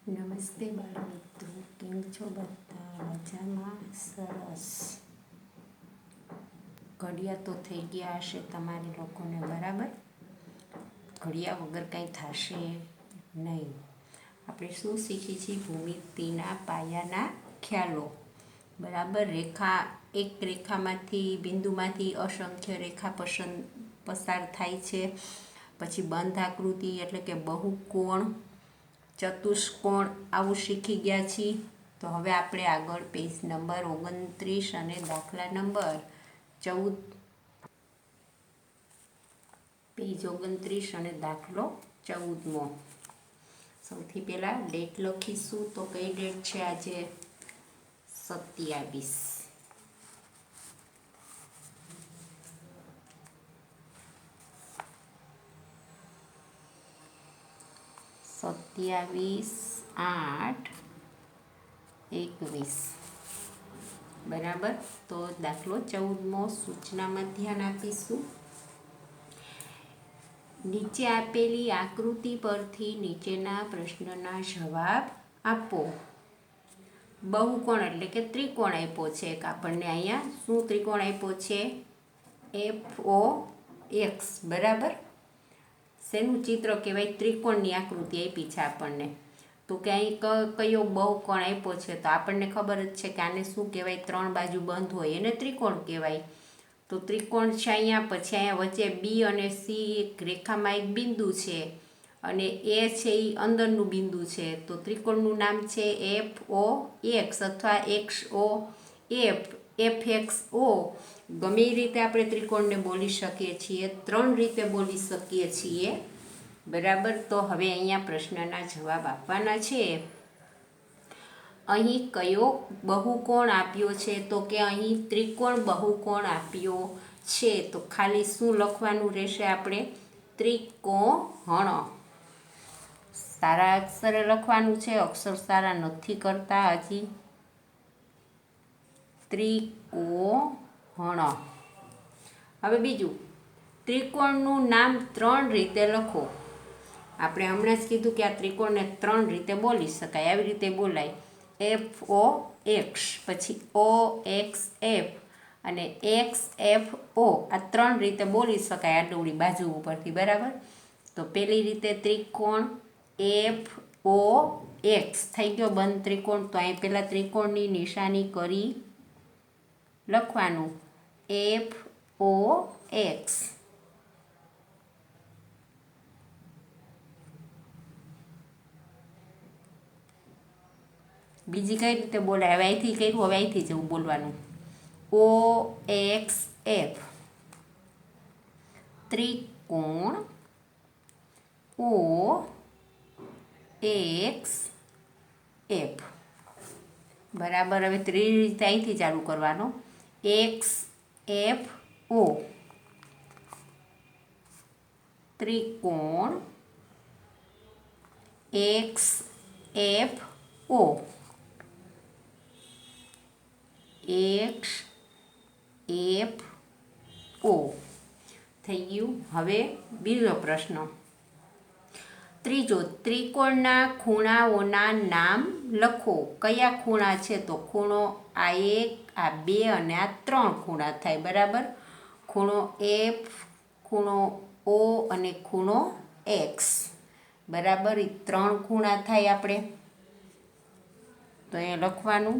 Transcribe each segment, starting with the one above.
નમસ્તે બાળમિત્રો, કેમ છો બધા? મજામાં? સરસ. ઘડિયા તો થઈ ગયા હશે તમારે લોકોને, બરાબર? ઘડિયા વગર કંઈ થશે નહીં. આપણે શું શીખી છીએ? ભૂમિતિના પાયાના ખ્યાલો, બરાબર. એક રેખામાંથી બિંદુમાંથી અસંખ્ય રેખા પસાર થાય છે. પછી બંધ આકૃતિ એટલે કે બહુકોણ, ચતુષ્કોણ, આવું શીખી ગયા છીએ. તો હવે આપણે આગળ પેજ નંબર 29 અને દાખલા નંબર 14, પેજ 29 અને દાખલો 14મો. સૌથી પહેલાં ડેટ લખીશું. તો કઈ ડેટ છે આજે? 27. 27/8/21, બરાબર. તો દાખલો 14મો સૂચનામાં ધ્યાન આપીશું. નીચે આપેલી આકૃતિ પરથી નીચેના પ્રશ્નના જવાબ આપો. બહુકોણ એટલે કે ત્રિકોણ આપ્યો છે. આપણને અહીંયા શું ત્રિકોણ આપ્યો છે? FOX, બરાબર. શેનું ચિત્ર કહેવાય? ત્રિકોણની આકૃતિ આપી છે આપણને. તો કે અહીં કયો બહુકોણ આપ્યો છે? તો આપણને ખબર જ છે કે આને શું કહેવાય? 3 બાજુ બંધ હોય એને ત્રિકોણ કહેવાય. તો ત્રિકોણ છે અહીંયા. પછી અહીંયા વચ્ચે બી અને સી એક રેખામાં એક બિંદુ છે અને એ છે એ અંદરનું બિંદુ છે. તો ત્રિકોણનું નામ છે FOX અથવા FXO. ગમે એ રીતે આપણે ત્રિકોણને બોલી શકીએ છીએ. 3 રીતે બોલી શકીએ છીએ, બરાબર. તો હવે અહીંયા પ્રશ્નના જવાબ આપવાના છે. અહીં કયો બહુકોણ આપ્યો છે? તો કે અહીં ત્રિકોણ બહુકોણ આપ્યો છે. તો ખાલી શું લખવાનું રહેશે? આપણે ત્રિકોણ સારા અક્ષરે લખવાનું છે. અક્ષર સારા નથી કરતા હજી. ત્રિકોણ. હવે બીજું, ત્રિકોણનું નામ 3 રીતે લખો. આપણે હમણાં જ કીધું કે આ ત્રિકોણને 3 રીતે બોલી શકાય. આવી રીતે બોલાય: FOX, પછી OXF અને XFO. આ 3 રીતે બોલી શકાય આડોળી બાજુ ઉપરથી, બરાબર. તો પહેલી રીતે ત્રિકોણ FOX થઈ ગયો બંધ ત્રિકોણ. તો અહીં પહેલાં ત્રિકોણની નિશાની કરી લખવાનું FOX. બીજી કઈ રીતે બોલાય? હવે અહીંથી કર્યું, હવે અહીંથી જવું બોલવાનું. OXF. ત્રિકોણ OXF, બરાબર. હવે ત્રીજી રીતે અહીંથી ચાલુ કરવાનો. XFO. ત્રિકોણ XFO. XFO થઈ ગયું. હવે બીજો પ્રશ્ન. ત્રીજો, ત્રિકોણના ખૂણાઓના નામ લખો. કયા ખૂણા છે? તો ખૂણો આ 1, આ 2 અને આ 3 ખૂણા થાય, બરાબર. ખૂણો F, ખૂણો O અને ખૂણો X, બરાબર. એ 3 ખૂણા થાય આપણે. તો અહીંયા લખવાનું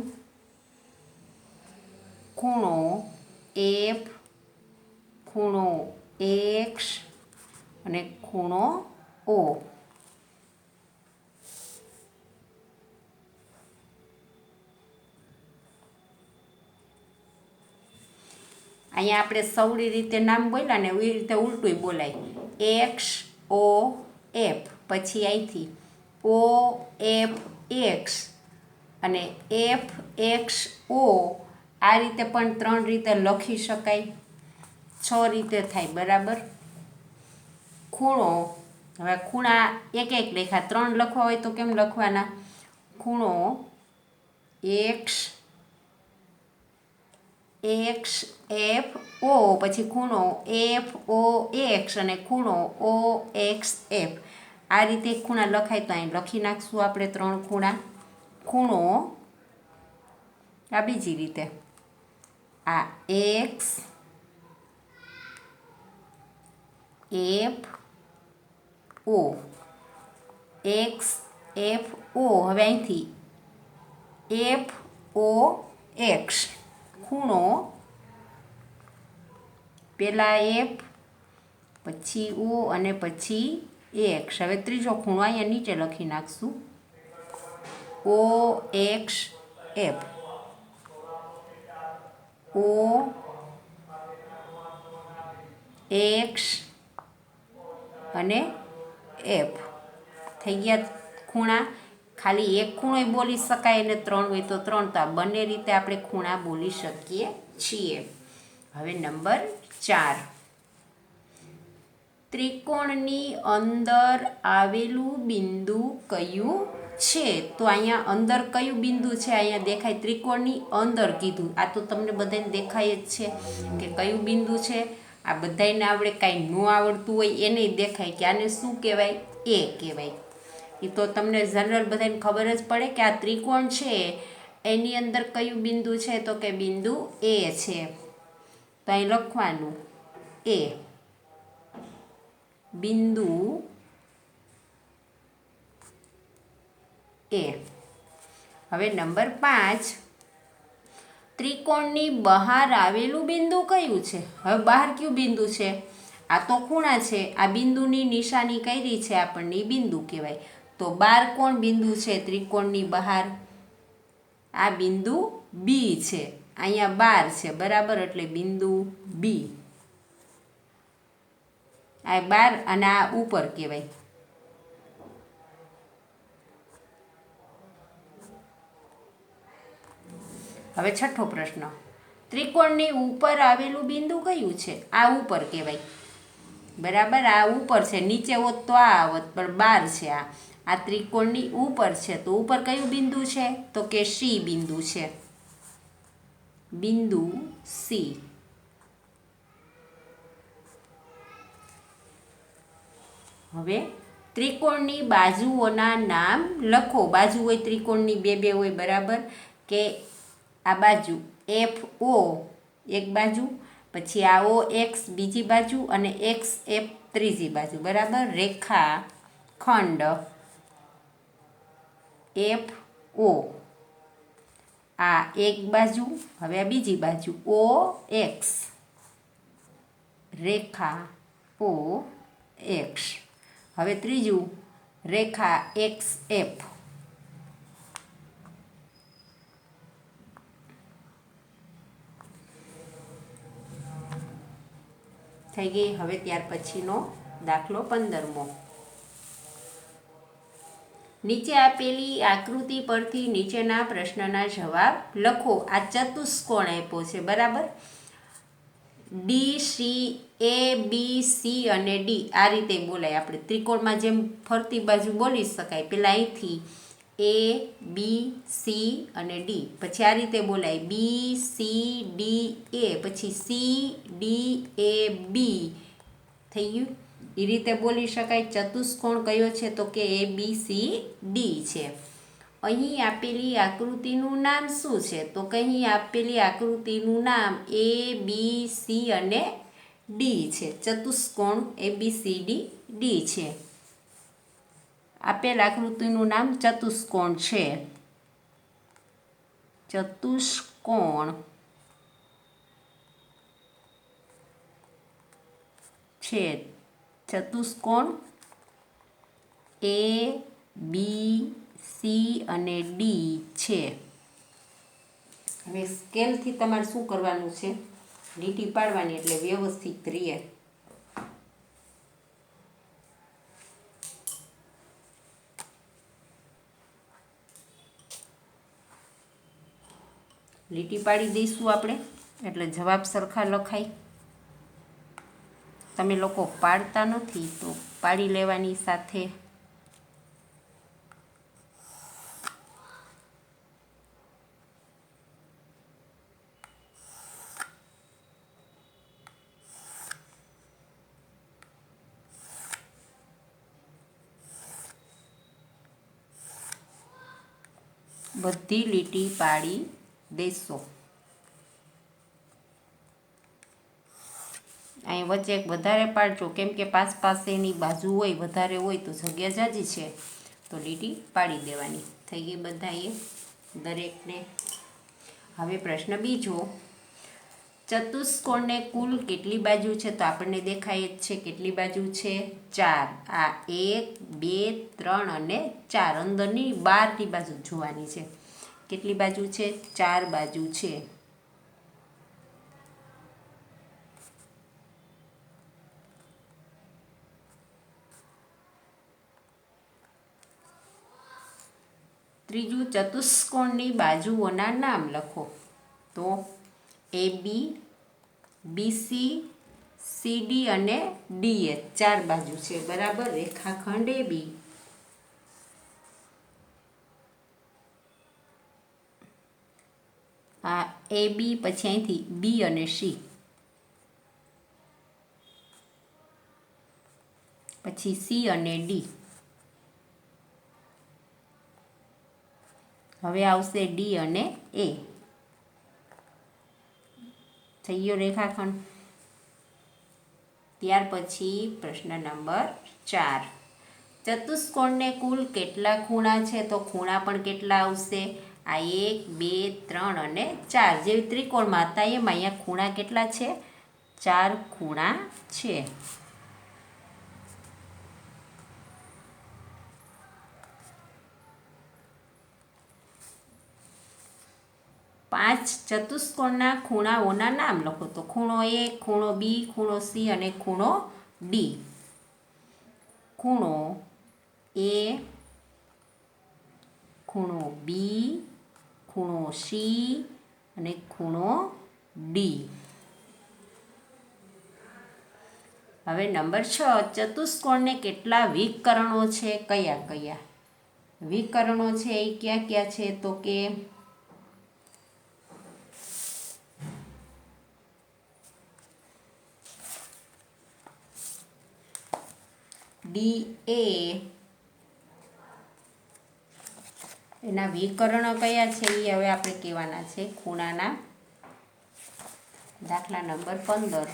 ખૂણો F, ખૂણો X અને ખૂણો O. અહીંયા આપણે સૌરી રીતે નામ બોલ્યા ને એવી રીતે ઉલટું બોલાય. XOF, પછી અહીંથી OFX અને FXO. આ રીતે પણ 3 રીતે લખી શકાય. 6 રીતે થાય, બરાબર. ખૂણો, હવે ખૂણા એક એક લેખા 3 લખવા હોય તો કેમ લખવાના? ખૂણો XFO, પછી ખૂણો FOX અને ખૂણો OXF. આ રીતે ખૂણા લખાય તો અહીં લખી નાખશું આપણે 3 ખૂણા. ખૂણો આ બીજી રીતે, આ X F O, X F O. હવે અહીંથી એફ ઓ એક્સ, ખૂણો પહેલાં એફ પછી ઓ અને પછી એક્સ. હવે ત્રીજો ખૂણો અહીંયા નીચે લખી નાખશું, O X F, O X અને એફ. થઈ ગયા ખૂણા. ખાલી એક ખૂણો બોલી શકાય અને 3 હોય તો 3. તો આ બંને રીતે આપણે ખૂણા બોલી શકીએ છીએ. હવે નંબર 4, ત્રિકોણની અંદર આવેલું બિંદુ કયું છે? તો અહીંયા અંદર કયું બિંદુ છે? અહીંયા દેખાય, ત્રિકોણની અંદર કીધું. આ તો તમને બધાને દેખાય જ છે કે કયું બિંદુ છે. આ બધાને આવડે, કાંઈ ન આવડતું હોય એને દેખાય કે આને શું કહેવાય? એ કહેવાય. એ તો તમને જનરલ બધાને ખબર જ પડે કે આ ત્રિકોણ છે એની અંદર કયું બિંદુ છે, તો કે બિંદુ એ છે. તો અહીં લખવાનું એ, બિંદુ એ. હવે નંબર 5, ત્રિકોણની બહાર આવેલું બિંદુ કયું છે? હવે બહાર કયું બિંદુ છે? આ તો ખૂણા છે, આ બિંદુની નિશાની કરી છે આપણને, બિંદુ કહેવાય. તો બહાર કોણ બિંદુ છે ત્રિકોણની બહાર? આ બિંદુ બી છે. અહીંયા 12 છે, બરાબર, એટલે બિંદુ બી. આ 12 અને આ ઉપર કહેવાય. હવે છઠ્ઠો પ્રશ્ન, ત્રિકોણની ઉપર આવેલું બિંદુ કયું છે? આ ઉપર કહેવાય, બરાબર. આ ઉપર છે, નીચે હોત તો આ આવત, પણ 12 છે. આ ત્રિકોણની ઉપર છે, તો ઉપર કયું બિંદુ છે? તો કે સી બિંદુ છે, બિંદુ સી. હવે ત્રિકોણની બાજુઓના નામ લખો. બાજુ હોય ત્રિકોણની બે હોય, બરાબર, કે આ બાજુ એફ ઓ એક બાજુ, પછી આ ઓ એક્સ બીજી બાજુ અને એક્સ એફ ત્રીજી બાજુ, બરાબર. રેખા ખંડ એફ ઓ, આ એક બાજુ. હવે આ બીજી બાજુ ઓ એક્સ, રેખા ઓ એક્સ. હવે ત્રીજું રેખા એક્સ એફ. થઈ ગઈ. હવે ત્યાર પછીનો દાખલો 15મો. નીચે આપેલી આકૃતિ પરથી નીચેના પ્રશ્નના જવાબ લખો. આ ચતુષ્કોણ આપ્યો છે, બરાબર. ડી સી, એ બી સી અને ડી આ રીતે બોલાય. આપણે ત્રિકોણમાં જેમ ફરતી બાજુ બોલી શકાય, પેલા અહીંથી એ બી સી અને ડી, પછી આ રીતે બોલાય બી સી ડી એ, પછી સી ડી એ બી. થઈ ગયું. એ રીતે બોલી શકાય. ચતુષ્કોણ કયો છે? તો કે એ બી સી ડી છે. અહીં આપેલી આકૃતિનું નામ શું છે? તો કે અહીં આપેલી આકૃતિનું નામ એ બી સી અને ડી છે. ચતુષ્કોણ એ બી સી ડી છે. આપેલ આકૃતિનું નામ ચતુષ્કોણ છે. ચતુષ્કોણ છે. ચતુષ્કોણ એ બી સી અને ડી છે. હવે સ્કેલથી તમારે શું કરવાનું છે? લીટી પાડવાની, એટલે વ્યવસ્થિત રહે. લીટી પાડી દઈશું આપણે, એટલે જવાબ સરખા લખાય. તમે લોકો પાડતા નથી તો પાડી લેવાની સાથે. બધી લીટી પાડી દેશો. અહીં વચ્ચે એક વધારે પાડજો, કેમ કે પાસેની બાજુ હોય વધારે હોય તો જગ્યા જાજી છે તો લીટી પાડી દેવાની. થઈ ગઈ બધાએ દરેકને. હવે પ્રશ્ન બીજો, ચતુષ્કોણને કુલ કેટલી બાજુ છે? તો આપણને દેખાય જ છે કેટલી બાજુ છે, 4. આ 1 2 3 અને 4 અંદરની બહારની બાજુ જોવાની છે. કેટલી બાજુ છે? 4 બાજુ છે. ત્રીજું, ચતુષ્કોણની બાજુઓના નામ લખો. તો AB, BC, CD અને DE 4 બાજુ છે, બરાબર. રેખાખંડ AB, આ AB, પછી અહીંથી B અને C, પછી C અને D. હવે આવશે D અને A. થઈ ગયો રેખાખંડ. ત્યાર પછી પ્રશ્ન નંબર 4, ચતુષ્કોણને કુલ કેટલા ખૂણા છે? તો ખૂણા પણ કેટલા આવશે? આ 1 2 3 અને 4 જેવી ત્રિકોણમાં હતા એમ અહીંયા ખૂણા કેટલા છે? 4 ખૂણા છે. 5 ચતુષ્કોણના ખૂણાઓના નામ લખો. તો ખૂણો A, ખૂણો B, ખૂણો C અને ખૂણો D. ખૂણો A, ખૂણો B, ખૂણો C અને ખૂણો D. હવે નંબર 6, ચતુષ્કોણને કેટલા વિકર્ણો છે? કયા કયા વિકર્ણો છે એ ક્યાં ક્યાં છે? તો કે DA, એના વિકર્ણો કયા છે એ હવે આપણે કહેવાના છે ખૂણાના. દાખલા નંબર 15,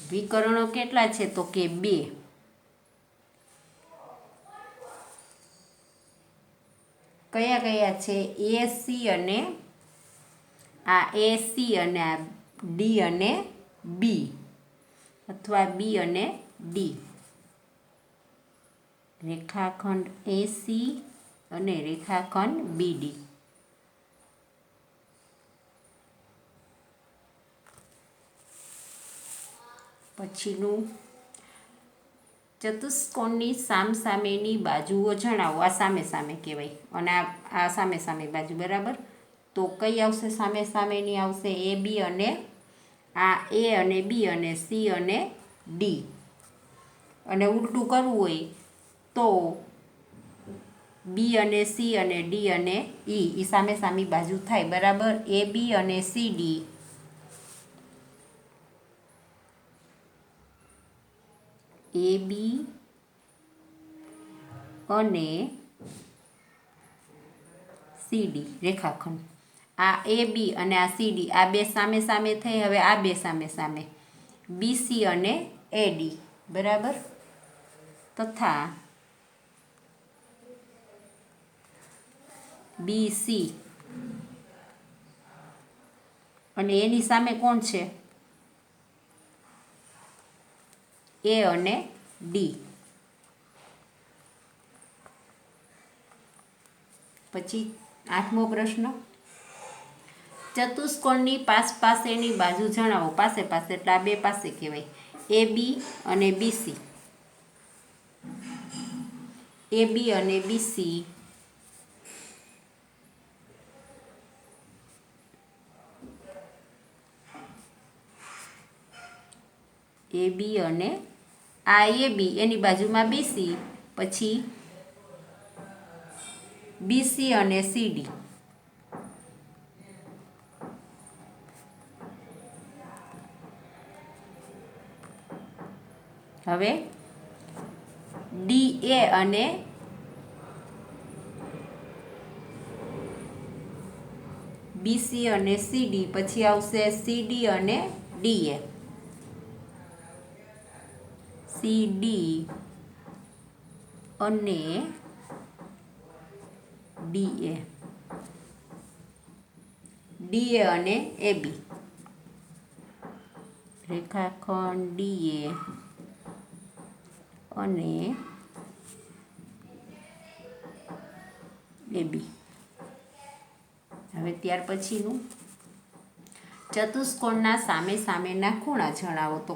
વિકર્ણો કેટલા છે? તો કે 2. કયા કયા છે? AC અને આ AC અને આ D અને B, અથવા B અને D. રેખાખંડ AC અને રેખાખંડ BD. પછીનું, ચતુષ્કોણની સામસામેની બાજુઓ જણાવો. આ સામે સામે કહેવાય અને આ સામે સામે બાજુ, બરાબર. તો કઈ આવશે સામે સામેની? આવશે AB અને આ A અને B અને C અને D. અને ઉલટું કરવું હોય તો B અને C અને D અને E સામે સામી બાજુ થાય, બરાબર. AB અને CD, AB અને CD રેખાખંડ. આ AB અને આ CD આ બે સામે સામે થઈ. હવે આ બે સામે સામે BC અને AD, બરાબર. તથા BC અને એની સામે કોણ છે? A અને D. પછી 8મો પ્રશ્ન, ચતુષ્કોણની પાસેની બાજુ જણાવો. પાસે એટલે આ બે પાસે કહેવાય. AB અને BC, AB અને BC, AB અને આ AB એની બાજુમાં BC, પછી BC અને CD. હવે DA અને BC અને CD, પછી આવશે CD અને DA, CD અને DA, DA અને AB, રેખાખંડ DA અને AB. હવે ત્યાર પછીનું ચતુષ્કોણના સામે સામેના ખૂણા જણાવો. તો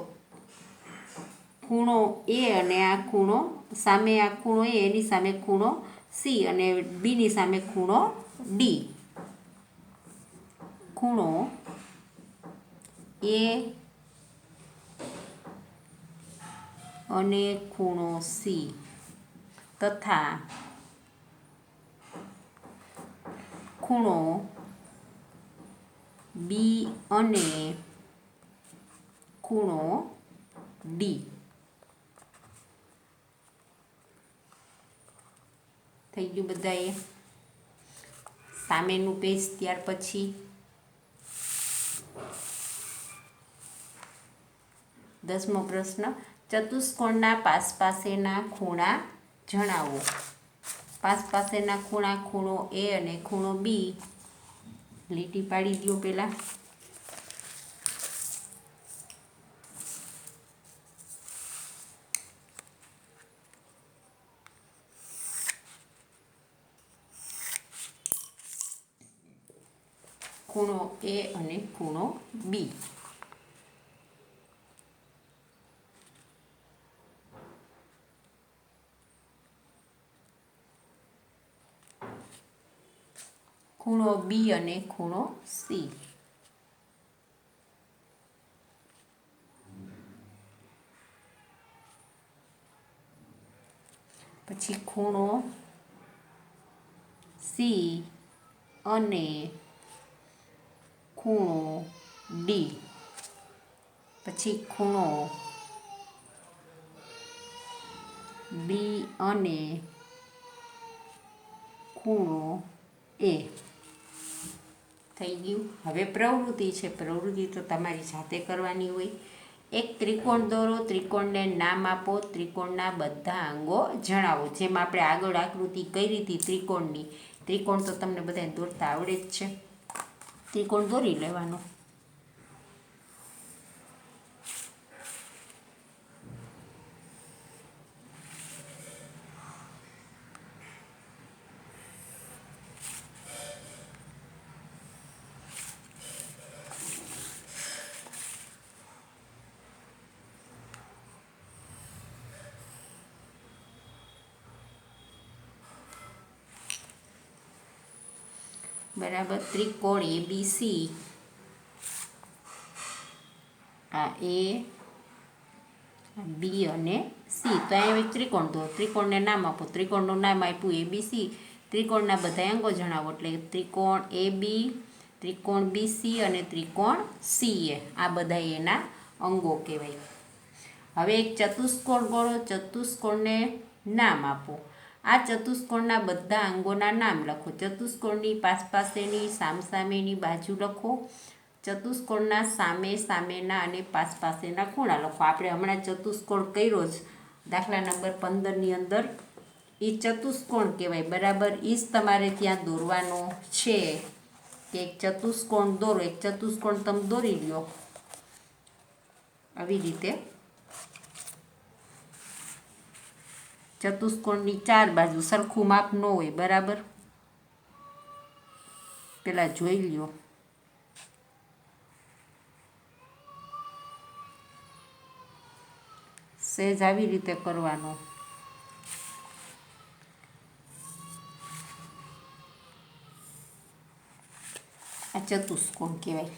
ખૂણો A અને આ ખૂણો સામે, આ ખૂણો A એની સામે ખૂણો C અને Bની સામે ખૂણો D. ખૂણો A અને ખૂણો C તથા ખૂણો B અને ખૂણો D. થઈ ગયું બધાએ સામેનું પેજ. ત્યાર પછી 10મો પ્રશ્ન, ચતુષ્કોણના પાસેના ખૂણા જણાવો. પાસેના ખૂણા, ખૂણો A અને ખૂણો B. લીટી પાડી દો પહેલા. ખૂણો A અને ખૂણો B. ખૂણો B અને ખૂણો C. પછી ખૂણો C અને ખૂણો D. પછી ખૂણો B અને ખૂણો A. થઈ ગયું. હવે પ્રવૃત્તિ છે. પ્રવૃત્તિ તો તમારી જાતે કરવાની હોય. એક ત્રિકોણ દોરો, ત્રિકોણને નામ આપો, ત્રિકોણના બધા અંગો જણાવો. જેમ આપણે આગળ આકૃતિ કરી હતી ત્રિકોણની, ત્રિકોણ તો તમને બધાને દોરતા આવડે જ છે. ત્રિકોણ દોરી લેવાનો. બરાબર. ત્રિકોણ ABC, આ A, B અને C. તો અહીંયા એક ત્રિકોણ દો, ત્રિકોણને નામ આપો. ત્રિકોણનું નામ આપ્યું ABC. ત્રિકોણના બધા અંગો જણાવો. એટલે ત્રિકોણ AB, ત્રિકોણ BC અને ત્રિકોણ CA. આ બધા એના અંગો કહેવાય. હવે એક ચતુષ્કોણ ગણો, ચતુષ્કોણને નામ આપો. આ ચતુષ્કોણના બધા અંગોના નામ લખો. ચતુષ્કોણની પાસેની સામસામેની બાજુ લખો. ચતુષ્કોણના સામેના અને પાસેના ખૂણા લખો. આપણે હમણાં ચતુષ્કોણ કર્યો જ દાખલા નંબર 15ની અંદર. એ ચતુષ્કોણ કહેવાય. બરાબર. એ જ તમારે ત્યાં દોરવાનો છે કે એક ચતુષ્કોણ દોરો. એક ચતુષ્કોણ તમે દોરી લો આવી રીતે. ચતુષ્કોણની 4 બાજુ સરખું માપ ન હોય. બરાબર. પેલા જોઈ લ્યો. સહેજ આવી રીતે કરવાનો. આ ચતુષ્કોણ કહેવાય.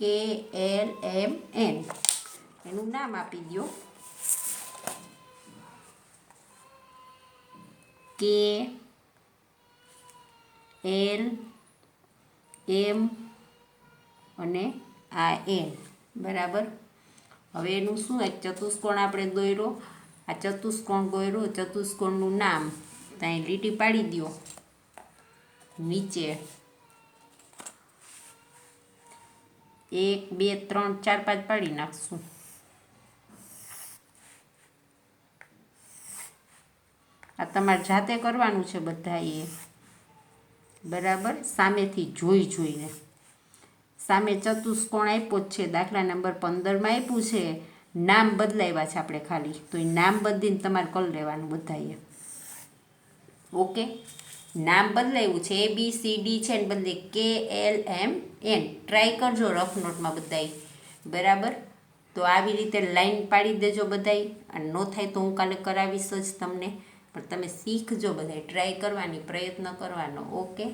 KLMN એનું નામ આપી દો. કે એલ એમ અને આ એન, બરાબર. હવે એનું શું, એક ચતુષ્કોણ આપણે દોર્યો, આ ચતુષ્કોણ દોર્યો, ચતુષ્કોણનું નામ ત્યાં લીટી પાડી દો નીચે, 1 2 3 4 5 પાડી નાખશું. આ તમારે જાતે કરવાનું છે બધાએ, બરાબર, સામેથી જોઈને. સામે ચતુષ્કોણ આપ્યો જ છે, દાખલા નંબર 15માં આપ્યું છે, નામ બદલાવ્યા છે આપણે ખાલી, તો એ નામ બદલીને તમારે કરી લેવાનું બધાએ. ઓકે, નામ બદલાવ્યું છે, ABCD છે ને બદલે KLMN. ટ્રાય કરજો રફ નોટમાં બધાય, બરાબર. તો આવી રીતે લાઈન પાડી દેજો બધાય, અને ન થાય તો હું કાલે કરાવીશ જ તમને, પણ તમે શીખજો બધાય, ટ્રાય કરવાની, પ્રયત્ન કરવાનો. ઓકે.